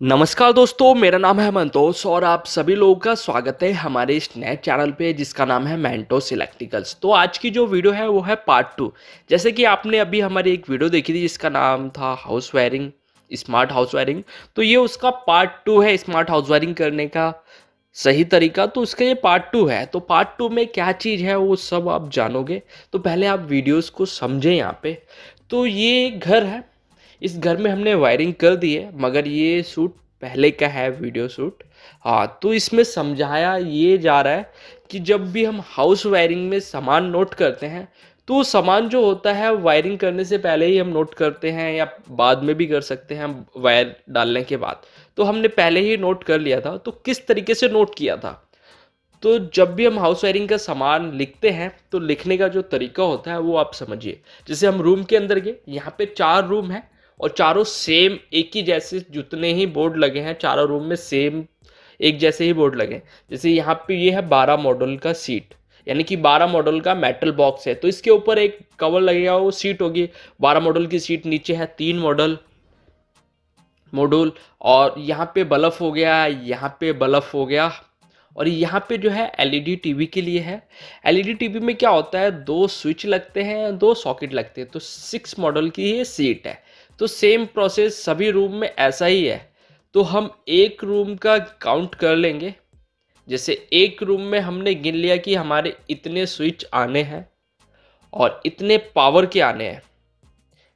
नमस्कार दोस्तों, मेरा नाम है मंतोष और आप सभी लोगों का स्वागत है हमारे इस नए चैनल पे जिसका नाम है मेंटोस इलेक्ट्रिकल्स। तो आज की जो वीडियो है वो है पार्ट 2। जैसे कि आपने अभी हमारी एक वीडियो देखी थी जिसका नाम था house wiring, smart house wiring. तो ये उसका पार्ट 2 है, स्मार्ट हाउस वायरिंग करने का सही तरीका। तो उसका ये पार्ट 2 है। तो पार्ट 2 में क्या चीज़ है वो सब आप जानोगे। तो पहले आप वीडियोस को समझें यहाँ पे। तो ये घर है, इस घर में हमने वायरिंग कर दी है, मगर ये शूट पहले का है, वीडियो शूट। हाँ, तो इसमें समझाया ये जा रहा है कि जब भी हम हाउस वायरिंग में सामान नोट करते हैं तो सामान जो होता है वायरिंग करने से पहले ही हम नोट करते हैं या बाद में भी कर सकते हैं हम वायर डालने के बाद। तो हमने पहले ही नोट कर लिया था। तो किस तरीके से नोट किया था? तो जब भी हम हाउस वायरिंग का सामान लिखते हैं तो लिखने का जो तरीका होता है वो आप समझिए। जैसे हम रूम के अंदर गए, यहाँ पे 4 रूम है और चारों सेम एक ही जैसे जितने ही बोर्ड लगे हैं चारों रूम में सेम एक जैसे ही बोर्ड लगे हैं। जैसे यहाँ पे ये है 12 मॉडल का सीट, यानी कि 12 मॉडल का मेटल बॉक्स है। तो इसके ऊपर एक कवर लगेगा, वो सीट होगी 12 मॉडल की सीट। नीचे है 3 मॉड्यूल और यहाँ पे बल्ब हो गया, यहाँ पे बल्ब हो गया और यहाँ पे जो है एलईडी टीवी के लिए है। एलईडी टीवी में क्या होता है, 2 स्विच लगते हैं, 2 सॉकेट लगते हैं। तो 6 मॉडल की ये सीट है। तो सेम प्रोसेस सभी रूम में ऐसा ही है। तो हम एक रूम का काउंट कर लेंगे। जैसे एक रूम में हमने गिन लिया कि हमारे इतने स्विच आने हैं और इतने पावर के आने हैं।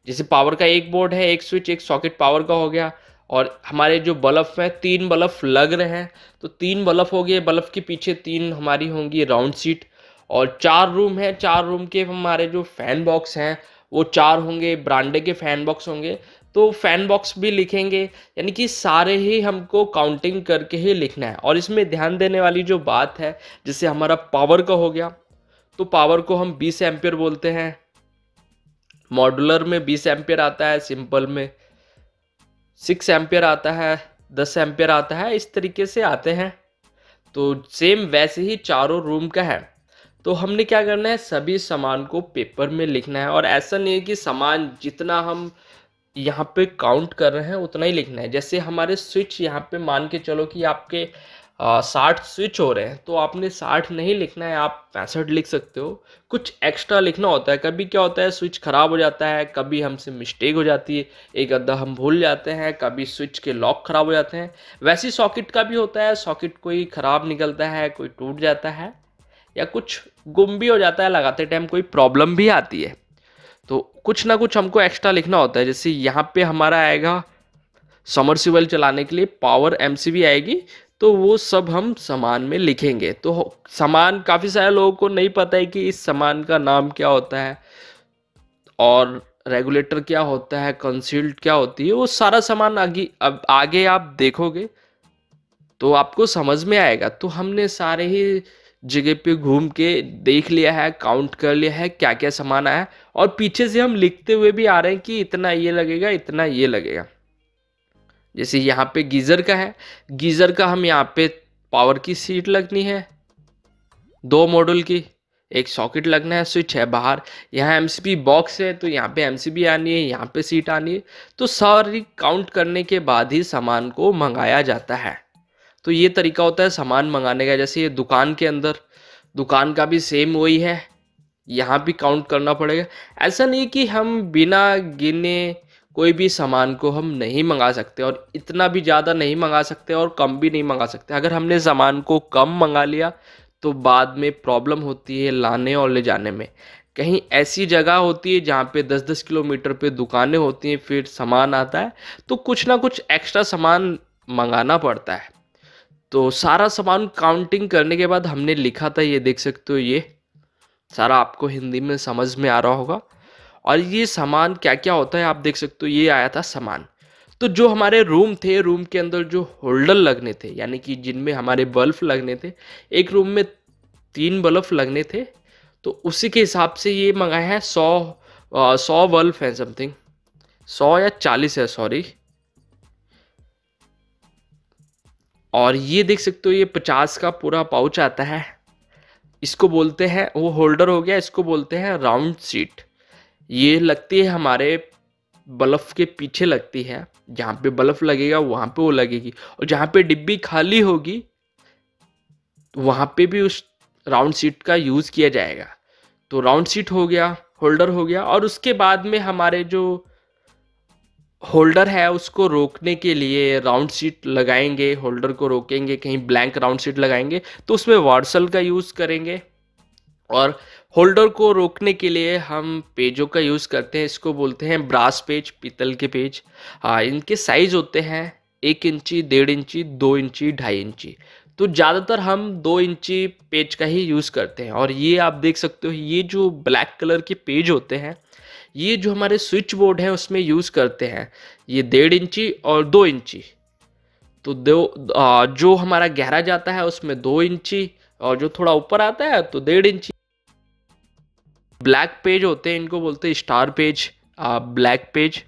जैसे पावर का एक बोर्ड है, एक स्विच एक सॉकेट पावर का हो गया और हमारे जो बल्ब हैं 3 बल्ब लग रहे हैं। तो 3 बल्ब हो गए, बल्ब के पीछे 3 हमारी होंगी राउंड सीट। और 4 रूम है, 4 रूम के हमारे जो फैन बॉक्स हैं वो 4 होंगे, ब्रांडे के फैन बॉक्स होंगे। तो फैन बॉक्स भी लिखेंगे, यानी कि सारे ही हमको काउंटिंग करके ही लिखना है। और इसमें ध्यान देने वाली जो बात है, जैसे हमारा पावर का हो गया तो पावर को हम 20 एम्पियर बोलते हैं। मॉड्यूलर में 20 एम्पियर आता है, सिंपल में 6 एम्पियर आता है, 10 एम्पियर आता है, इस तरीके से आते हैं। तो सेम वैसे ही चारों रूम का है। तो हमने क्या करना है, सभी सामान को पेपर में लिखना है। और ऐसा नहीं है कि सामान जितना हम यहाँ पे काउंट कर रहे हैं उतना ही लिखना है। जैसे हमारे स्विच यहाँ पे मान के चलो कि आपके 60 स्विच हो रहे हैं, तो आपने 60 नहीं लिखना है, आप 65 लिख सकते हो। कुछ एक्स्ट्रा लिखना होता है। कभी क्या होता है, स्विच खराब हो जाता है, कभी हमसे मिस्टेक हो जाती है, एक अद्धा हम भूल जाते हैं, कभी स्विच के लॉक खराब हो जाते हैं। वैसे सॉकेट का भी होता है, सॉकेट कोई खराब निकलता है, कोई टूट जाता है या कुछ गुम भी हो जाता है, लगाते टाइम कोई प्रॉब्लम भी आती है। तो कुछ ना कुछ हमको एक्स्ट्रा लिखना होता है। जैसे यहाँ पे हमारा आएगा समरसिबल चलाने के लिए पावर एमसीबी आएगी, तो वो सब हम सामान में लिखेंगे। तो सामान काफ़ी सारे लोगों को नहीं पता है कि इस सामान का नाम क्या होता है और रेगुलेटर क्या होता है, कंसील्ड क्या होती है। वो सारा सामान आगे आप देखोगे तो आपको समझ में आएगा। तो हमने सारे ही जगह पे घूम के देख लिया है, काउंट कर लिया है क्या क्या सामान आया, और पीछे से हम लिखते हुए भी आ रहे हैं कि इतना ये लगेगा, इतना ये लगेगा। जैसे यहाँ पे गीज़र का है, गीज़र का हम यहाँ पे पावर की सीट लगनी है 2 मॉड्यूल की, एक सॉकेट लगना है, स्विच है बाहर। यहाँ एमसीबी बॉक्स है तो यहाँ पे एमसीबी आनी है, यहाँ पे सीट आनी है। तो सारी काउंट करने के बाद ही सामान को मंगाया जाता है। तो ये तरीका होता है सामान मंगाने का। जैसे ये दुकान के अंदर, दुकान का भी सेम वही है, यहाँ भी काउंट करना पड़ेगा। ऐसा नहीं कि हम बिना गिने कोई भी सामान को हम नहीं मंगा सकते और इतना भी ज़्यादा नहीं मंगा सकते और कम भी नहीं मंगा सकते। अगर हमने सामान को कम मंगा लिया तो बाद में प्रॉब्लम होती है लाने और ले जाने में। कहीं ऐसी जगह होती है जहाँ पे 10-10 किलोमीटर पे दुकानें होती हैं, फिर सामान आता है तो कुछ ना कुछ एक्स्ट्रा सामान मंगाना पड़ता है। तो सारा सामान काउंटिंग करने के बाद हमने लिखा था, ये देख सकते हो, ये सारा आपको हिंदी में समझ में आ रहा होगा। और ये सामान क्या क्या होता है आप देख सकते हो, ये आया था सामान। तो जो हमारे रूम थे, रूम के अंदर जो होल्डर लगने थे, यानी कि जिनमें हमारे बल्ब लगने थे, एक रूम में 3 बल्ब लगने थे, तो उसी के हिसाब से ये मंगाया है। 100 बल्ब है, समथिंग 100 या 40 है, सॉरी। और ये देख सकते हो ये 50 का पूरा पाउच आता है। इसको बोलते हैं, वो होल्डर हो गया, इसको बोलते हैं राउंड सीट। ये लगती है हमारे बल्ब के पीछे लगती है, जहाँ पे बल्ब लगेगा वहाँ पे वो लगेगी, और जहाँ पे डिब्बी खाली होगी वहाँ पे भी उस राउंड सीट का यूज़ किया जाएगा। तो राउंड सीट हो गया, होल्डर हो गया, और उसके बाद में हमारे जो होल्डर है उसको रोकने के लिए राउंड सीट लगाएंगे, होल्डर को रोकेंगे, कहीं ब्लैंक राउंड सीट लगाएंगे तो उसमें वार्सल का यूज़ करेंगे। और होल्डर को रोकने के लिए हम पेजों का यूज़ करते हैं, इसको बोलते हैं ब्रास पेज, पीतल के पेज। हाँ, इनके साइज़ होते हैं 1 इंची, 1.5 इंची, 2 इंची, 2.5 इंची। तो ज़्यादातर हम 2 इंची पेज का ही यूज़ करते हैं। और ये आप देख सकते हो, ये जो ब्लैक कलर के पेज होते हैं ये जो हमारे स्विच बोर्ड है उसमें यूज़ करते हैं, ये 1.5 इंची और 2 इंची। तो जो हमारा गहरा जाता है उसमें 2 इंची, और जो थोड़ा ऊपर आता है तो 1.5 इंची। ब्लैक पेज होते हैं, इनको बोलते हैं स्टार पेज, ब्लैक पेज।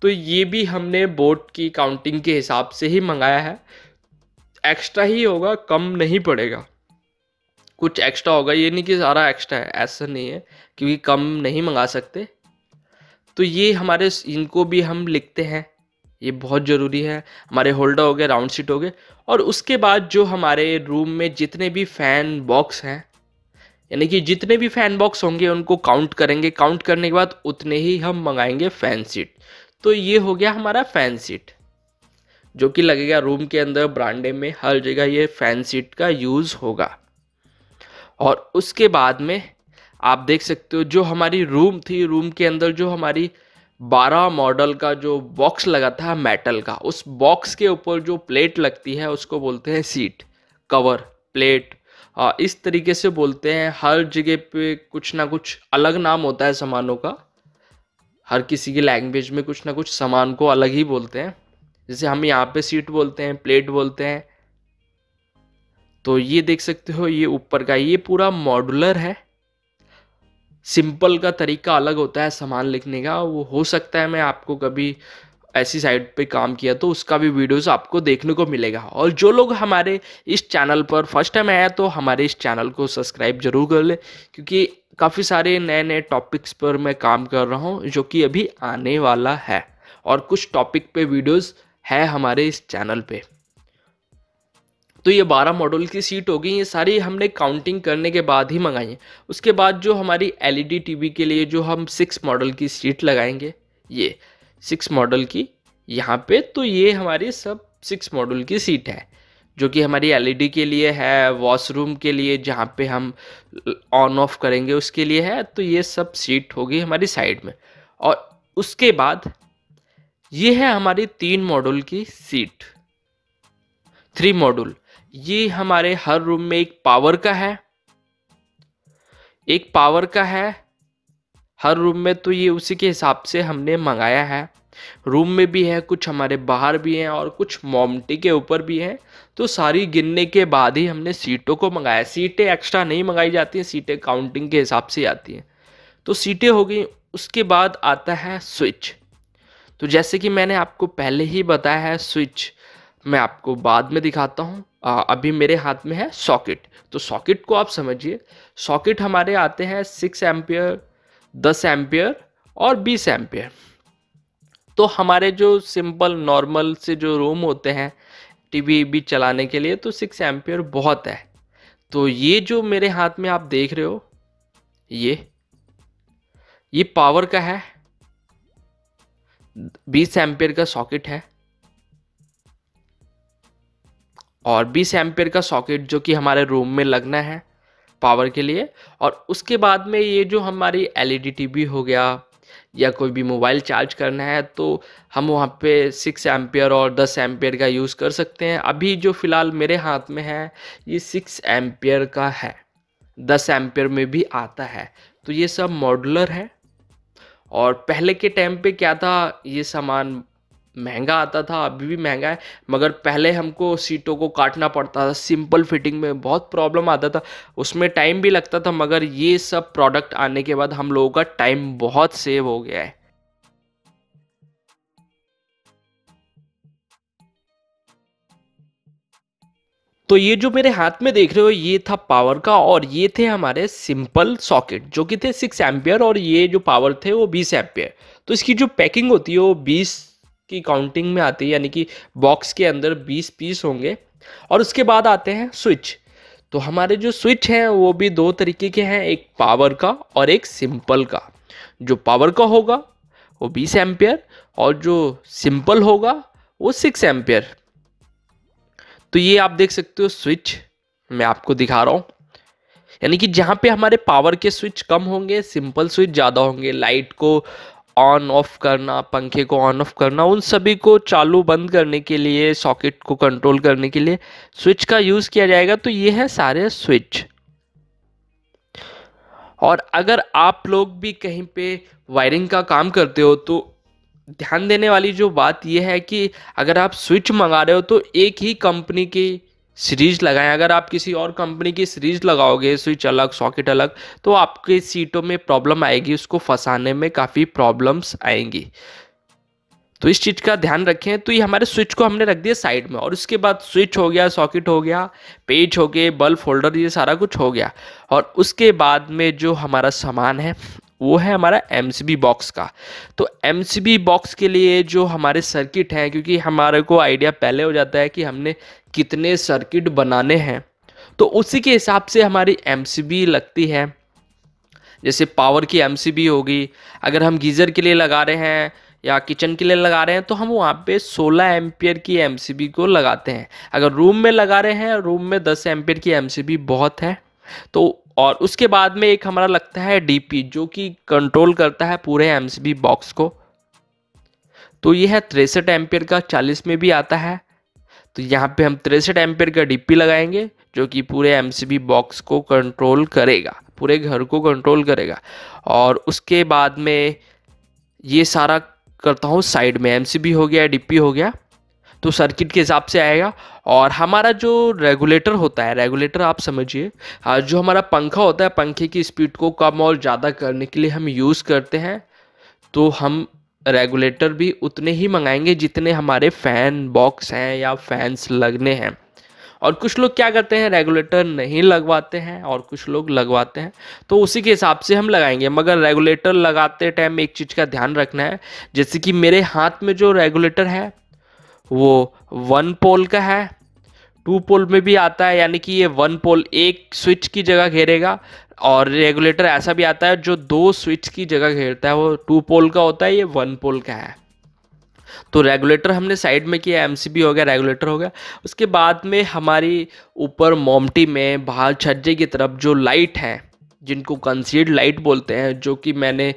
तो ये भी हमने बोर्ड की काउंटिंग के हिसाब से ही मंगाया है, एक्स्ट्रा ही होगा, कम नहीं पड़ेगा। कुछ एक्स्ट्रा होगा, ये नहीं कि सारा एक्स्ट्रा है, ऐसा नहीं है, क्योंकि कम नहीं मंगा सकते। तो ये हमारे इनको भी हम लिखते हैं, ये बहुत ज़रूरी है। हमारे होल्डर हो गए, राउंड सीट हो गए, और उसके बाद जो हमारे रूम में जितने भी फ़ैन बॉक्स हैं, यानी कि जितने भी फ़ैन बॉक्स होंगे उनको काउंट करेंगे, काउंट करने के बाद उतने ही हम मंगाएंगे फ़ैन सीट। तो ये हो गया हमारा फ़ैन सीट, जो कि लगेगा रूम के अंदर, बरामदे में, हर जगह ये फ़ैन सीट का यूज़ होगा। और उसके बाद में आप देख सकते हो जो हमारी रूम थी, रूम के अंदर जो हमारी 12 मॉडल का जो बॉक्स लगा था मेटल का, उस बॉक्स के ऊपर जो प्लेट लगती है उसको बोलते हैं सीट कवर, प्लेट, इस तरीके से बोलते हैं। हर जगह पे कुछ ना कुछ अलग नाम होता है सामानों का, हर किसी की लैंग्वेज में कुछ ना कुछ सामान को अलग ही बोलते हैं। जैसे हम यहाँ पे सीट बोलते हैं, प्लेट बोलते हैं। तो ये देख सकते हो, ये ऊपर का ये पूरा मॉड्यूलर है। सिंपल का तरीका अलग होता है सामान लिखने का, वो हो सकता है मैं आपको कभी ऐसी साइट पे काम किया तो उसका भी वीडियोस आपको देखने को मिलेगा। और जो लोग हमारे इस चैनल पर फर्स्ट टाइम आया तो हमारे इस चैनल को सब्सक्राइब जरूर कर ले, क्योंकि काफ़ी सारे नए नए टॉपिक्स पर मैं काम कर रहा हूँ जो कि अभी आने वाला है, और कुछ टॉपिक पे वीडियोस है हमारे इस चैनल पे। तो ये 12 मॉडल की सीट हो गई, ये सारी हमने काउंटिंग करने के बाद ही मंगाई है। उसके बाद जो हमारी एलईडी टीवी के लिए जो हम 6 मॉडल की सीट लगाएंगे, ये 6 मॉडल की यहाँ पे, तो ये हमारी सब 6 मॉडल की सीट है, जो कि हमारी एलईडी के लिए है, वॉशरूम के लिए जहाँ पे हम ऑन ऑफ करेंगे उसके लिए है। तो ये सब सीट होगी हमारी साइड में। और उसके बाद ये है हमारी 3 मॉडल की सीट, 3 मॉड्यूल। ये हमारे हर रूम में एक पावर का है, एक पावर का है हर रूम में, तो ये उसी के हिसाब से हमने मंगाया है। रूम में भी है, कुछ हमारे बाहर भी हैं, और कुछ मोमटी के ऊपर भी हैं। तो सारी गिनने के बाद ही हमने सीटों को मंगाया। सीटें एक्स्ट्रा नहीं मंगाई जाती हैं, सीटें काउंटिंग के हिसाब से आती हैं। तो सीटें हो गई, उसके बाद आता है स्विच। तो जैसे कि मैंने आपको पहले ही बताया है, स्विच मैं आपको बाद में दिखाता हूँ। अभी मेरे हाथ में है सॉकेट। तो सॉकेट को आप समझिए, सॉकेट हमारे आते हैं 6 एम्पियर, 10 एम्पियर और 20 एम्पियर। तो हमारे जो सिंपल नॉर्मल से जो रूम होते हैं टीवी भी चलाने के लिए, तो 6 एम्पियर बहुत है। तो ये जो मेरे हाथ में आप देख रहे हो, ये पावर का है, 20 एम्पियर का सॉकेट है। और 20 एम्पियर का सॉकेट जो कि हमारे रूम में लगना है पावर के लिए। और उसके बाद में ये जो हमारी एलईडी टीवी हो गया, या कोई भी मोबाइल चार्ज करना है, तो हम वहाँ पे 6 एम्पियर और 10 एम्पियर का यूज़ कर सकते हैं। अभी जो फ़िलहाल मेरे हाथ में है ये 6 एम्पियर का है, 10 एम्पियर में भी आता है। तो ये सब मॉड्यूलर है। और पहले के टाइम पे क्या था, ये सामान महंगा आता था, अभी भी महंगा है, मगर पहले हमको सीटों को काटना पड़ता था, सिंपल फिटिंग में बहुत प्रॉब्लम आता था, उसमें टाइम भी लगता था। मगर ये सब प्रोडक्ट आने के बाद हम लोगों का टाइम बहुत सेव हो गया है। तो ये जो मेरे हाथ में देख रहे हो ये था पावर का, और ये थे हमारे सिंपल सॉकेट जो कि थे 6 एम्पियर, और ये जो पावर थे वो 20 एम्पियर। तो इसकी जो पैकिंग होती है वो 20 की काउंटिंग में आती है, यानी कि बॉक्स के अंदर 20 पीस होंगे। और उसके बाद आते हैं स्विच। तो हमारे जो स्विच हैं वो भी दो तरीके के हैं, एक पावर का और एक सिंपल का। जो पावर का होगा वो 20 एम्पियर और जो सिंपल होगा वो 6 एम्पियर। तो ये आप देख सकते हो स्विच मैं आपको दिखा रहा हूँ, यानी कि जहाँ पे हमारे पावर के स्विच कम होंगे सिंपल स्विच ज़्यादा होंगे। लाइट को ऑन ऑफ करना, पंखे को ऑन ऑफ करना, उन सभी को चालू बंद करने के लिए, सॉकेट को कंट्रोल करने के लिए स्विच का यूज़ किया जाएगा। तो ये है सारे स्विच। और अगर आप लोग भी कहीं पे वायरिंग का काम करते हो तो ध्यान देने वाली जो बात यह है कि अगर आप स्विच मंगा रहे हो तो एक ही कंपनी की सीरीज लगाएं। अगर आप किसी और कंपनी की सीरीज लगाओगे, स्विच अलग सॉकेट अलग, तो आपके सीटों में प्रॉब्लम आएगी, उसको फंसाने में काफ़ी प्रॉब्लम्स आएंगी। तो इस चीज़ का ध्यान रखें। तो ये हमारे स्विच को हमने रख दिया साइड में, और उसके बाद स्विच हो गया, सॉकेट हो गया, पेज हो गए, बल्ब होल्डर, ये सारा कुछ हो गया। और उसके बाद में जो हमारा सामान है वो है हमारा एमसीबी बॉक्स का। तो एमसीबी बॉक्स के लिए जो हमारे सर्किट हैं, क्योंकि हमारे को आइडिया पहले हो जाता है कि हमने कितने सर्किट बनाने हैं, तो उसी के हिसाब से हमारी एमसीबी लगती है। जैसे पावर की एमसीबी होगी, अगर हम गीज़र के लिए लगा रहे हैं या किचन के लिए लगा रहे हैं तो हम वहाँ पे 16 एम्पियर की एमसीबी को लगाते हैं। अगर रूम में लगा रहे हैं, रूम में 10 एम्पियर की एमसीबी बहुत है। तो और उसके बाद में एक हमारा लगता है डीपी, जो कि कंट्रोल करता है पूरे एमसीबी बॉक्स को। तो ये है 63 एम्पियर का, 40 में भी आता है। तो यहाँ पे हम 63 एम्पियर का डीपी लगाएंगे जो कि पूरे एमसीबी बॉक्स को कंट्रोल करेगा, पूरे घर को कंट्रोल करेगा। और उसके बाद में ये सारा करता हूँ साइड में, एमसीबी हो गया, डीपी हो गया, तो सर्किट के हिसाब से आएगा। और हमारा जो रेगुलेटर होता है, रेगुलेटर आप समझिए, जो हमारा पंखा होता है, पंखे की स्पीड को कम और ज़्यादा करने के लिए हम यूज़ करते हैं। तो हम रेगुलेटर भी उतने ही मंगाएंगे जितने हमारे फ़ैन बॉक्स हैं या फैंस लगने हैं। और कुछ लोग क्या करते हैं, रेगुलेटर नहीं लगवाते हैं और कुछ लोग लगवाते हैं, तो उसी के हिसाब से हम लगाएंगे। मगर रेगुलेटर लगाते टाइम एक चीज़ का ध्यान रखना है, जैसे कि मेरे हाथ में जो रेगुलेटर है वो 1 पोल का है, 2 पोल में भी आता है, यानी कि ये 1 पोल एक स्विच की जगह घेरेगा। और रेगुलेटर ऐसा भी आता है जो 2 स्विच की जगह घेरता है, वो 2 पोल का होता है, ये 1 पोल का है। तो रेगुलेटर हमने साइड में किया, एमसीबी हो गया, रेगुलेटर हो गया। उसके बाद में हमारी ऊपर मोमटी में बाहर छज्जे की तरफ जो लाइट है, जिनको कंसील्ड लाइट बोलते हैं, जो कि मैंने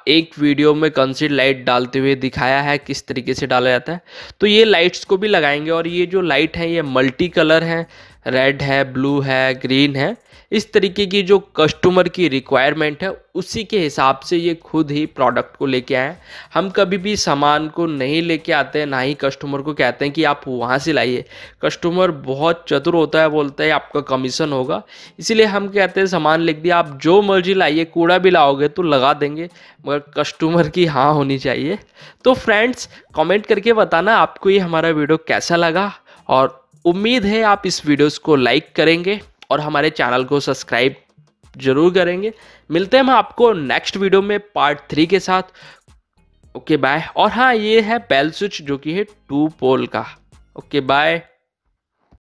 एक वीडियो में कंसील्ड लाइट डालते हुए दिखाया है किस तरीके से डाला जाता है। तो ये लाइट्स को भी लगाएंगे। और ये जो लाइट है ये मल्टी कलर है, रेड है, ब्लू है, ग्रीन है। इस तरीके की जो कस्टमर की रिक्वायरमेंट है उसी के हिसाब से ये खुद ही प्रोडक्ट को लेके आए। हम कभी भी सामान को नहीं लेके आते हैं, ना ही कस्टमर को कहते हैं कि आप वहाँ से लाइए। कस्टमर बहुत चतुर होता है, बोलता है आपका कमीशन होगा, इसीलिए हम कहते हैं सामान लिख दिया, आप जो मर्जी लाइए, कूड़ा भी लाओगे तो लगा देंगे, मगर कस्टमर की हाँ होनी चाहिए। तो फ्रेंड्स, कमेंट करके बताना आपको ये हमारा वीडियो कैसा लगा, और उम्मीद है आप इस वीडियोस को लाइक करेंगे और हमारे चैनल को सब्सक्राइब जरूर करेंगे। मिलते हैं हम आपको नेक्स्ट वीडियो में पार्ट 3 के साथ। Okay bye. और हाँ, ये है बेल स्विच जो कि है 2 पोल का। Okay bye.